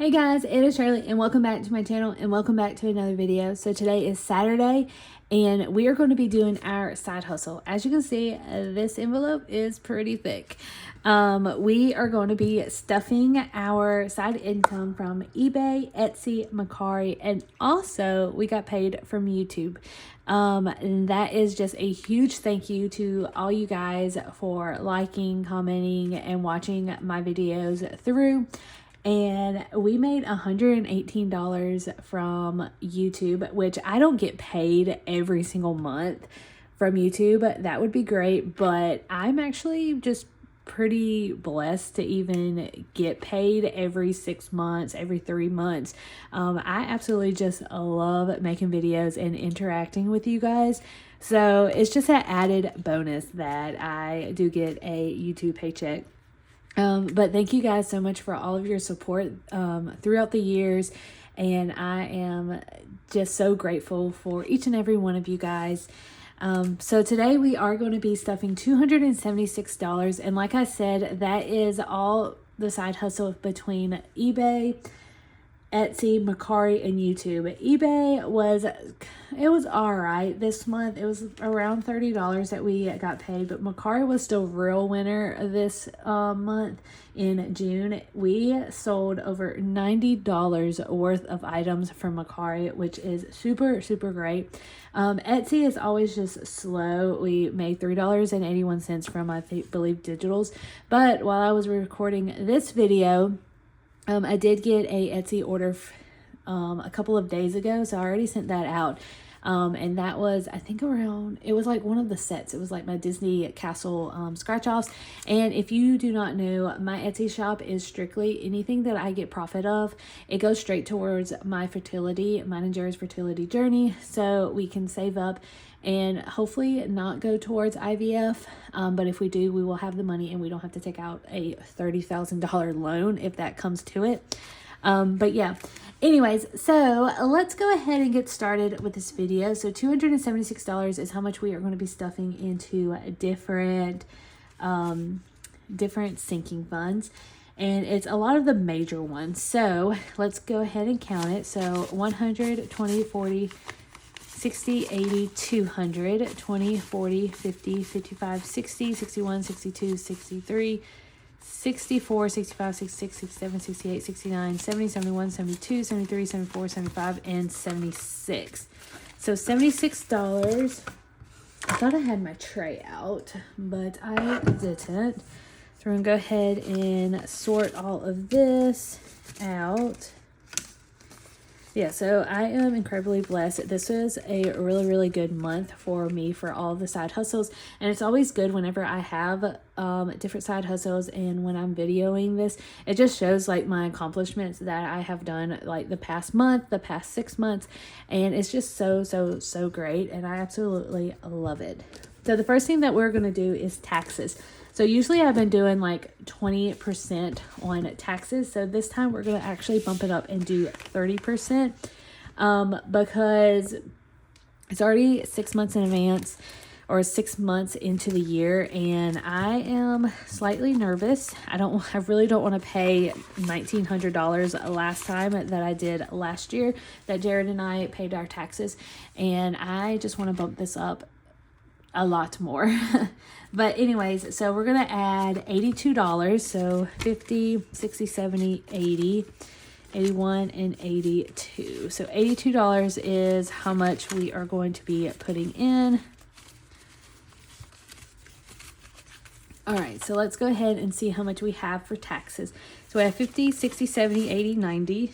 Hey guys, it is Shirley and welcome back to my channel and welcome back to another video. So today is Saturday and we are going to be doing our side hustle. As you can see, this envelope is pretty thick. We are going to be stuffing our side income from eBay, Etsy, Mercari, and also we got paid from YouTube. And that is just a huge thank you to all you guys for liking, commenting, and watching my videos through. And we made $118 from YouTube, which I don't get paid every single month from YouTube. That would be great, but I'm actually just pretty blessed to even get paid every 6 months, every 3 months. I absolutely just love making videos and interacting with you guys. So it's just an added bonus that I do get a YouTube paycheck. But thank you guys so much for all of your support throughout the years, and I am just so grateful for each and every one of you guys. So today we are going to be stuffing $276, and like I said, that is all the side hustle between eBay, Etsy, Mercari, and YouTube. eBay was all right this month. It was around $30 that we got paid, but Mercari was still real winner this month. In June, we sold over $90 worth of items from Mercari, which is super great. Etsy is always just slow. We made $3.81 from, I believe, digitals. But while I was recording this video, I did get a Etsy order a couple of days ago, so I already sent that out. And that was, I think it was like one of the sets. It was like my Disney Castle scratch offs. And if you do not know, my Etsy shop is strictly anything that I get profit of. It goes straight towards my fertility, mine and Jerry's fertility journey, so we can save up and hopefully not go towards IVF. But if we do, we will have the money and we don't have to take out a $30,000 loan if that comes to it. But yeah, anyways, so let's go ahead and get started with this video. So $276 is how much we are going to be stuffing into different sinking funds. And it's a lot of the major ones. So let's go ahead and count it. So 100, 20, 40, 60, 80, 200, 20, 40, 50, 55, 60, 61, 62, 63, 64, 65, 66, 67, 68, 69, 70, 71, 72, 73, 74, 75, and 76. So $76. I thought I had my tray out, but I didn't. So we're going to go ahead and sort all of this out. Yeah, so I am incredibly blessed. This was a really good month for me for all the side hustles. And it's always good whenever I have different side hustles and when I'm videoing this. It just shows like my accomplishments that I have done like the past month, the past 6 months. And it's just so great. And I absolutely love it. So the first thing that we're going to do is taxes. So usually I've been doing like 20% on taxes. So this time we're going to actually bump it up and do 30% because it's already 6 months in advance or 6 months into the year. And I am slightly nervous. I really don't want to pay $1,900 last time that I did last year that Jared and I paid our taxes. And I just want to bump this up a lot more. But anyways, so we're gonna add $82. So 50, 60, 70, 80, 81, and 82. So $82 is how much we are going to be putting in. All right, so let's go ahead and see how much we have for taxes. So we have 50, 60, 70, 80, 90.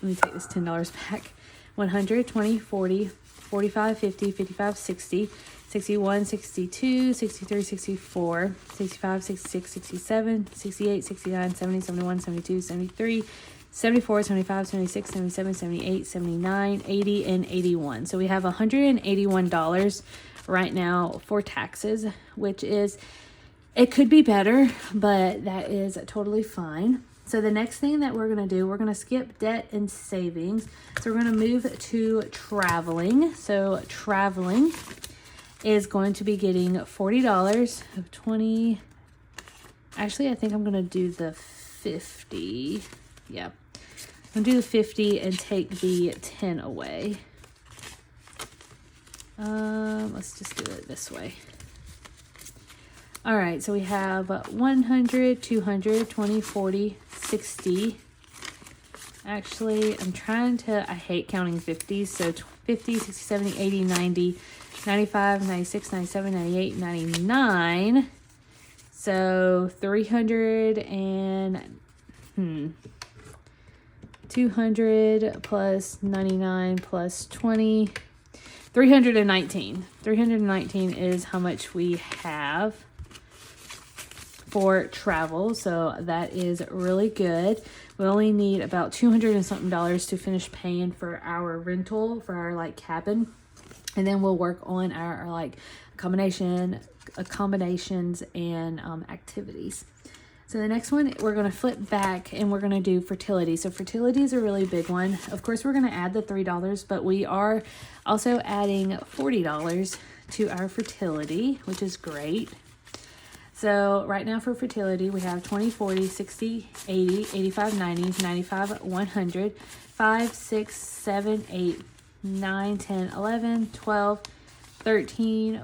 Let me take this $10 back. 100, 20, 40, 45, 50, 55, 60, 61, 62, 63, 64, 65, 66, 67, 68, 69, 70, 71, 72, 73, 74, 75, 76, 77, 78, 79, 80, and 81. So we have $181 right now for taxes, which is, it could be better, but that is totally fine. So the next thing that we're going to do, we're going to skip debt and savings. So we're going to move to traveling. So traveling is going to be getting $40 of 20. Actually, I think I'm going to do the 50. Yeah. I'm gonna do the 50 and take the 10 away. Let's just do it this way. All right, so we have 100, 200, 20, 40, 60. Actually, I hate counting 50s, so 50, 60, 70, 80, 90, 95, 96, 97, 98, 99. So 300 and 200 plus 99 plus 20, 319. 319 is how much we have for travel, so that is really good. We only need about $200 and something to finish paying for our rental, for our like cabin, and then we'll work on our like accommodations and activities. So the next one, we're going to flip back and we're going to do fertility. So fertility is a really big one. Of course, we're going to add the $3, but we are also adding $40 to our fertility, which is great. So right now for fertility, we have 20, 40, 60, 80, 85, 90, 95, 100, 5, 6, 7, 8, 9, 10, 11, 12, 13,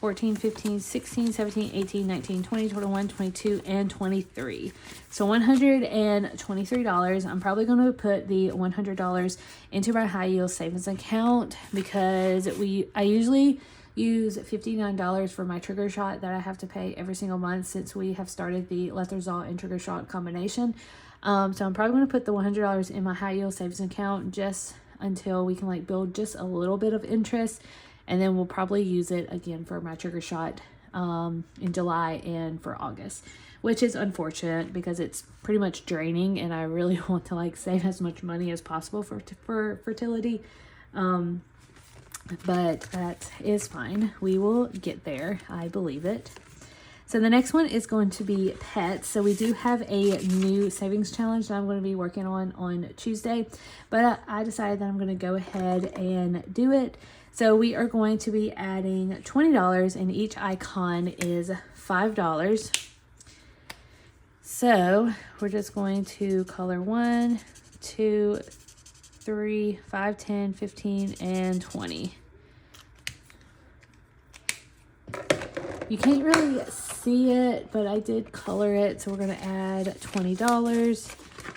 14, 15, 16, 17, 18, 19, 20, 21, 22, and 23. So $123. I'm probably going to put the $100 into my high yield savings account because I usually use $59 for my trigger shot that I have to pay every single month since we have started the letrozole and trigger shot combination. So I'm probably going to put the $100 in my high yield savings account just until we can like build just a little bit of interest. And then we'll probably use it again for my trigger shot in July and for August, which is unfortunate because it's pretty much draining and I really want to like save as much money as possible for fertility. But that is fine. We will get there. I believe it. So the next one is going to be pets. So we do have a new savings challenge that I'm going to be working on Tuesday, but I decided that I'm going to go ahead and do it. So we are going to be adding $20 and each icon is $5. So we're just going to color 1, 2, 3, 5, 10, 15, and 20. You can't really see it, but I did color it. So we're going to add $20.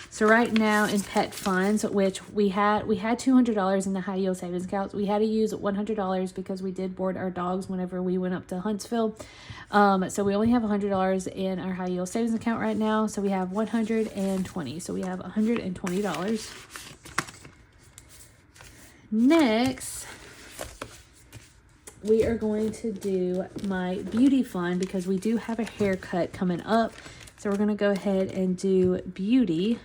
So right now in pet funds, which we had $200 in the high yield savings account. We had to use $100 because we did board our dogs whenever we went up to Huntsville. So we only have $100 in our high yield savings account right now. So we have $120. So we have $120. Next, we are going to do my beauty fund because we do have a haircut coming up. So we're going to go ahead and do beauty.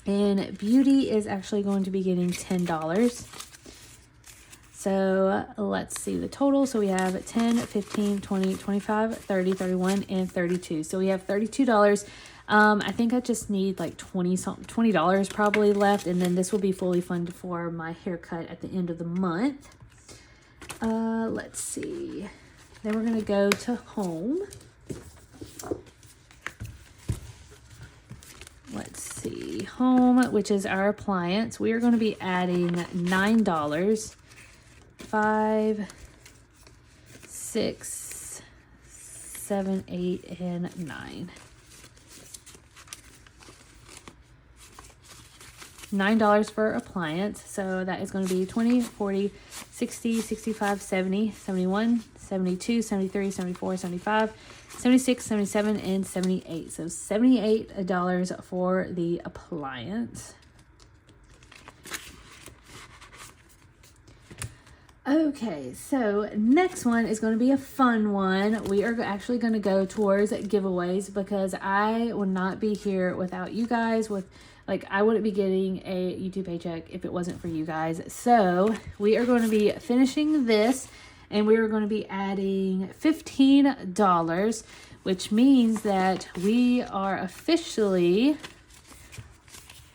And beauty is actually going to be getting $10. So let's see the total. So we have 10, 15, 20, 25, 30, 31, and 32. So we have $32. I think I just need like $20 probably left. And then this will be fully funded for my haircut at the end of the month. Let's see. Then we're going to go to home. Let's see, home, which is our appliance. We are going to be adding $9. 5, 6, 7, 8, and 9. $9 for appliance. So that is going to be 20, 40, 60, 65, 70, 71, 72, 73, 74, 75, 76, 77, and 78. So $78 for the appliance. Okay, so next one is going to be a fun one. We are actually going to go towards giveaways because I would not be here without you guys. I wouldn't be getting a YouTube paycheck if it wasn't for you guys. So we are going to be finishing this and we are going to be adding $15, which means that we are officially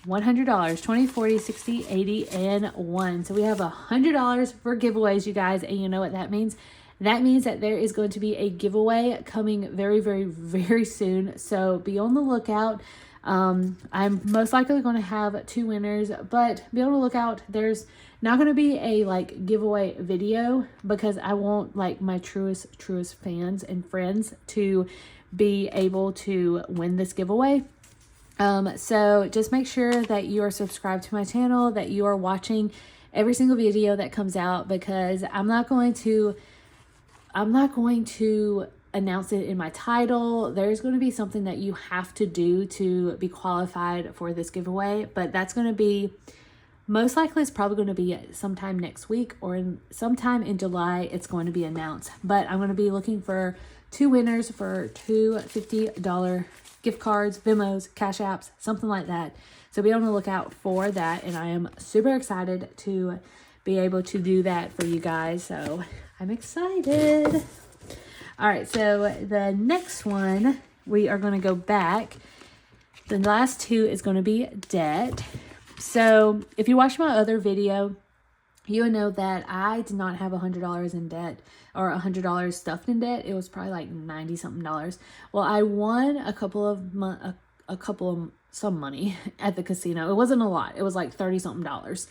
$100, 20, 40, 60, 80, and 1. So we have $100 for giveaways, you guys. And you know what that means? that means that there is going to be a giveaway coming very, very, very soon. So be on the lookout. I'm most likely going to have 2 winners, but be on the lookout. There's not going to be a like giveaway video because I want like my truest fans and friends to be able to win this giveaway. So just make sure that you are subscribed to my channel, that you are watching every single video that comes out, because I'm not going to announce it in my title. There's going to be something that you have to do to be qualified for this giveaway, but that's going to be, most likely it's probably going to be sometime next week or sometime in July it's going to be announced. But I'm going to be looking for 2 winners for 2 $50 gift cards, Vimos, Cash Apps, something like that. So be on the lookout for that, and I am super excited to be able to do that for you guys. So I'm excited. All right, so the next one, we are going to go back. The last 2 is going to be debt. So if you watched my other video, you know that I did not have $100 in debt, or $100 stuffed in debt. It was probably like 90 something dollars. Well, I won some money at the casino. It wasn't a lot. It was like 30 something dollars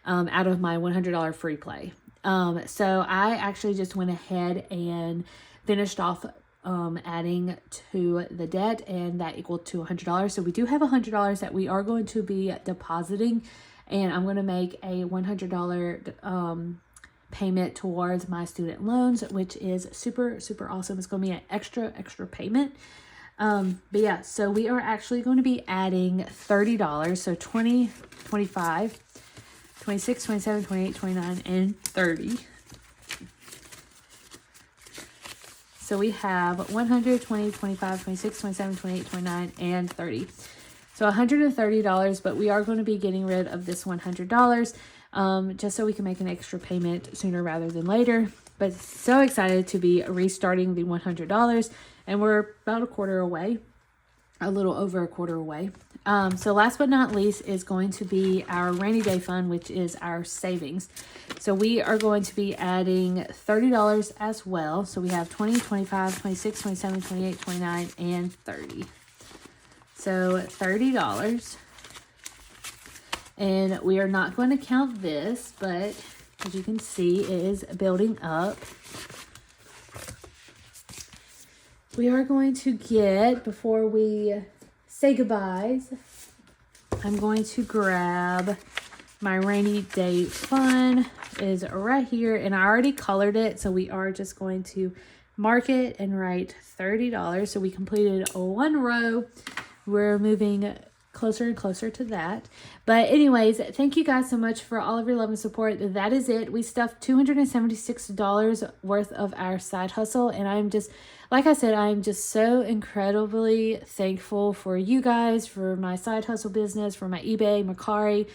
out of my $100 free play. So I actually just went ahead and finished off adding to the debt, and that equaled to $100. So we do have $100 that we are going to be depositing, and I'm going to make a $100 payment towards my student loans, which is super, super awesome. It's going to be an extra payment. But yeah, so we are actually going to be adding $30. So 20, 25, 26, 27, 28, 29, and 30. So we have 100, 20, 25, 26, 27, 28, 29, and 30. So $130, but we are going to be getting rid of this $100 just so we can make an extra payment sooner rather than later. But so excited to be restarting the $100, and we're about a quarter away, a little over a quarter away. So last but not least is going to be our rainy day fund, which is our savings. So we are going to be adding $30 as well. So we have 20, 25, 26, 27, 28, 29, and 30. So $30. And we are not going to count this, but as you can see, it is building up. We are going to get, before we say goodbyes, I'm going to grab my rainy day fund. It is right here, and I already colored it, so we are just going to mark it and write $30. So we completed 1 row. We're moving closer and closer to that. But anyways, thank you guys so much for all of your love and support. That is it. We stuffed $276 worth of our side hustle, and I'm just, like I said, I'm just so incredibly thankful for you guys, for my side hustle business, for my eBay, Mercari.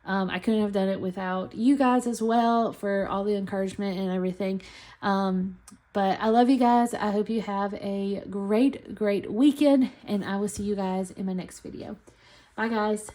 I couldn't have done it without you guys as well, for all the encouragement and everything. But I love you guys. I hope you have a great weekend, and I will see you guys in my next video. Bye, guys.